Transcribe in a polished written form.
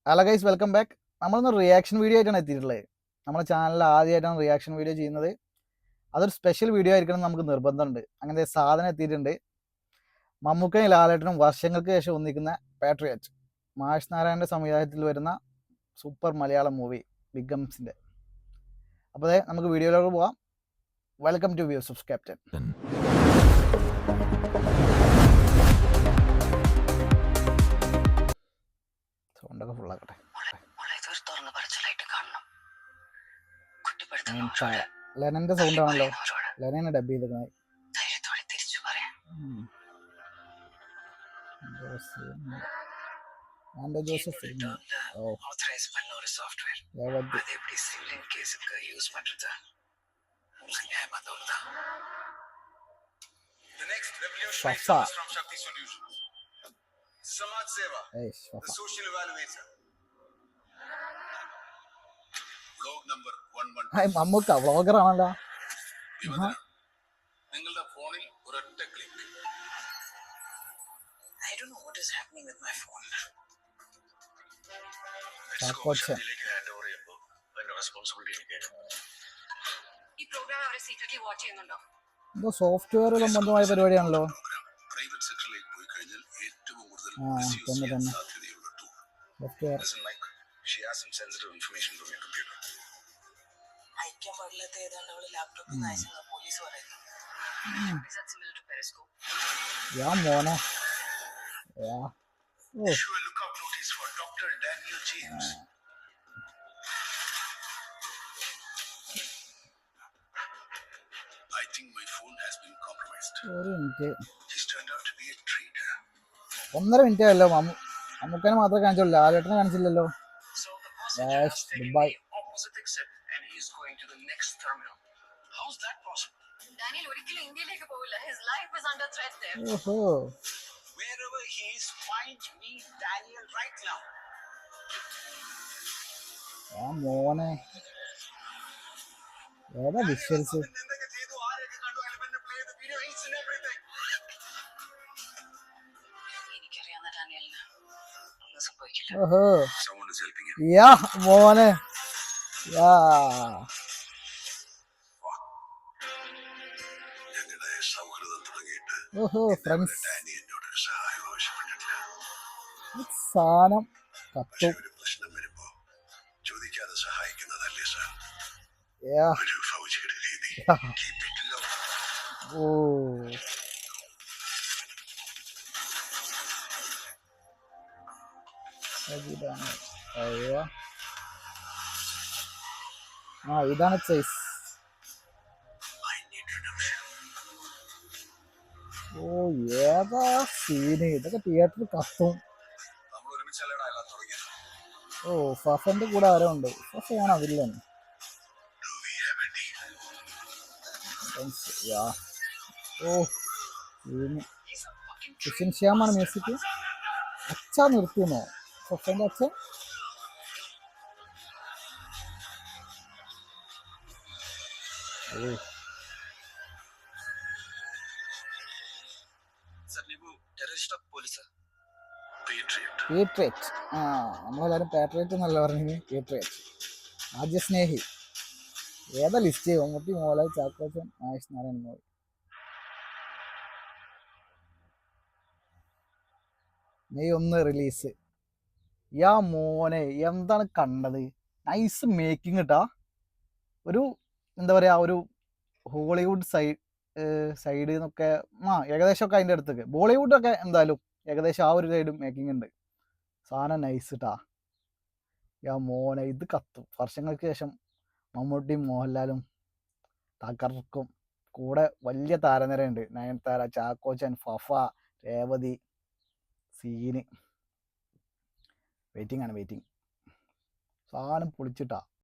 Hello guys, welcome back. നമ്മളൊന്ന് reaction video ആയിട്ടാണ് എത്തിയിട്ടുള്ളത്. നമ്മുടെ ചാനലിൽ ആദ്യമായിട്ടാണ് റിയാക്ഷൻ വീഡിയോ ചെയ്യുന്നത്. അതൊരു സ്പെഷ്യൽ വീഡിയോ ആയിരിക്കണം നമുക്ക് നിർബന്ധമുണ്ട്. അങ്ങനത്തെ സാധനം എത്തിയിട്ടുണ്ട്. മമ്മൂക്കയും ലാലേട്ടനും വർഷങ്ങൾക്ക് ശേഷം ഒന്നിക്കുന്ന പാട്രിയറ്റ്, മാഷ് നാരായണൻ്റെ സംവിധാനത്തിൽ വരുന്ന സൂപ്പർ മലയാളം മൂവി ബിഗ് ഗംസിൻ്റെ. അപ്പോൾ അതെ, നമുക്ക് വീഡിയോയിലേക്ക് പോകാം. Welcome to views of captain. സൗണ്ടൊക്കെ ഫുള്ളാക്കട്ടെ. ലെനന്റെ സൗണ്ട് ആണല്ലോ. ലെനനെ ഡബ് ചെയ്തേക്കുന്നത്. ജോസഫ് മമ്മൂക്ക വ്ളോഗർ ആണല്ലോ. നിങ്ങളുടെ ഫോണിൽ ഒരൊറ്റ click. I don't know what is happening with my phone. എന്തോ സോഫ്റ്റ്വെയർ സംബന്ധമായ പരിപാടിയാണല്ലോ. തന്നെ തന്നെ സോഫ്റ്റ്വെയർ. യാ മോനെ, യാ. ഒരു മിനിറ്റ്, 1.5 മിനിറ്റ് അല്ലോ. മമ്മൂക്കനെ മാത്രമേ കാണിച്ചുള്ളൂ, ലാലേട്ടനെ കാണിച്ചില്ലല്ലോ. ദുബായ്. ഓഹോ, ആ മോനെ, ഏതാ വിഷ്വൽസ്. ഓഹോ, യാ മോനെ, യാ. ഓഹോ, ഫ്രണ്ട്സ് സാധനം കത്തും. ഓ, ഇതാണ്. അയ്യോ, ആ ഇതാണ് സൈസ്. ഓ, ഏതാ സീന്. ഇതൊക്കെ തിയേറ്ററിൽ കത്തും. ഓ, ഫഫന്റെ കൂടെ ആരോ ഉണ്ട്. ഫഫയാണ് അതില്ലേ. ഓ, ക്രിസ്ത്യൻ ശ്യാമാണ് മ്യൂസിക്. അച്ഛ നിർത്തിയെന്നോ ഫഫന്റെ അച്ഛൻ. പേട്രിയറ്റ്. ആ, നമ്മളെല്ലാവരും പാട്രിയറ്റ് എന്നല്ല പറഞ്ഞത്, പേട്രിയറ്റ്. രാജ്യസ്നേഹി. ഏതാ ലിസ്റ്റ്? മമ്മൂട്ടി, മോഹൻലാൽ, ചാക്കോച്ചൻ, മാഷ് നാരായണൻ മൂവി. May 1 release. യാ മോനെ, എന്താണ് കണ്ടത്. നൈസ് മേക്കിംഗ് കേട്ടാ. ഒരു എന്താ പറയുക, ഒരു ഹോളിവുഡ് സൈഡ് എന്നൊക്കെ ഏകദേശമൊക്കെ അതിൻ്റെ അടുത്തൊക്കെ. ബോളിവുഡൊക്കെ എന്തായാലും ഏകദേശം ആ ഒരു സൈഡ് മേക്കിംഗ് ഉണ്ട്. സാധനം നൈസ് കേട്ടാ. യാ മോനെ, ഇത് കത്തും. വർഷങ്ങൾക്ക് ശേഷം മമ്മൂട്ടിയും മോഹൻലാലും തകർക്കും. കൂടെ വലിയ താരനിരയുണ്ട്. നയൻതാര, ചാക്കോച്ചൻ, ഫഫ, രേവതി. സീന്. വെയിറ്റിംഗ് ആണ്, വെയിറ്റിംഗ്. സാധനം പൊളിച്ചിട്ടാ.